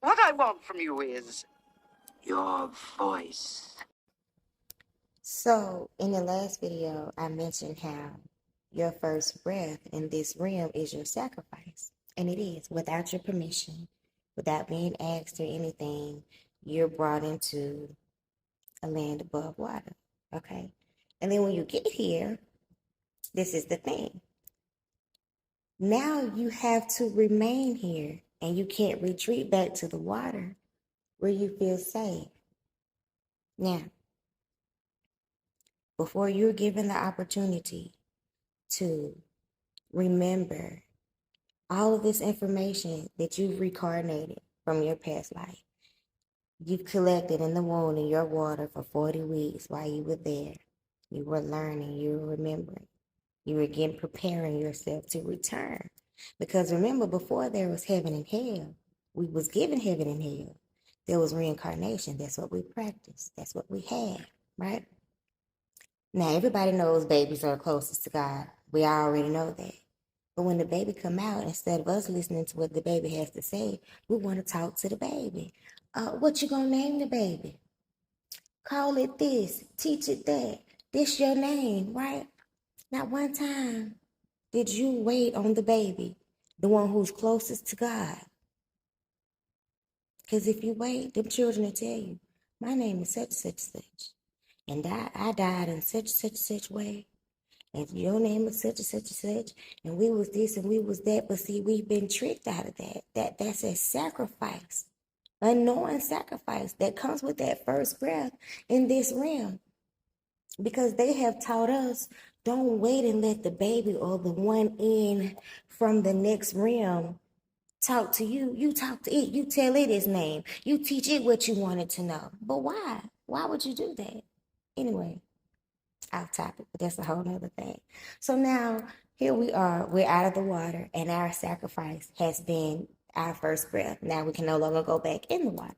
What I want from you is your voice. So, in the last video, I mentioned how your first breath in this realm is your sacrifice. And it is, without your permission, without being asked or anything, you're brought into a land above water. Okay? And then when you get here, this is the thing. Now you have to remain here and you can't retreat back to the water where you feel safe. Now, before you're given the opportunity to remember all of this information that you've reincarnated from your past life, you've collected in the womb in your water for 40 weeks while you were there. You were learning, you were remembering, you were again preparing yourself to return. Because remember, before there was heaven and hell, we was given heaven and hell. There was reincarnation. That's what we practiced. That's what we had, right? Now, everybody knows babies are closest to God. We already know that. But when the baby come out, instead of us listening to what the baby has to say, we want to talk to the baby. What you gonna name the baby? Call it this, teach it that. This your name, right? Not one time did you wait on the baby, the one who's closest to God. Because if you wait, them children will tell you, my name is such, such, such. And I died in such way. And your name is such and such and such. And we was this and we was that. But see, we've been tricked out of that. That's a sacrifice. Unknowing sacrifice that comes with that first breath in this realm. Because they have taught us, don't wait and let the baby or the one in from the next realm talk to you. You talk to it. You tell it its name. You teach it what you wanted to know. But why? Why would you do that? Anyway, off topic, but that's a whole nother thing. So now here we are. We're out of the water, and our sacrifice has been our first breath. Now we can no longer go back in the water.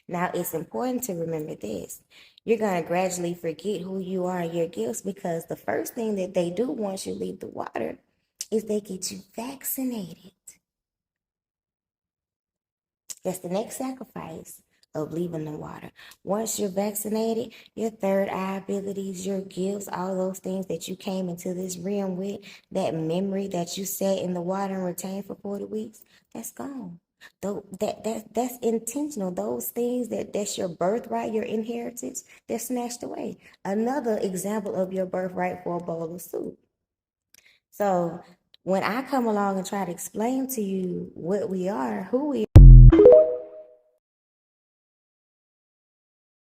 Now it's important to remember this. You're going to gradually forget who you are and your gifts, because the first thing that they do once you leave the water is they get you vaccinated. That's the next sacrifice of leaving the water. Once you're vaccinated, your third eye abilities, your gifts, all those things that you came into this realm with, that memory that you sat in the water and retained for 40 weeks, that's gone. That's intentional. Those things that's your birthright, your inheritance, they're snatched away. Another example of your birthright for a bowl of soup. So when I come along and try to explain to you what we are, who we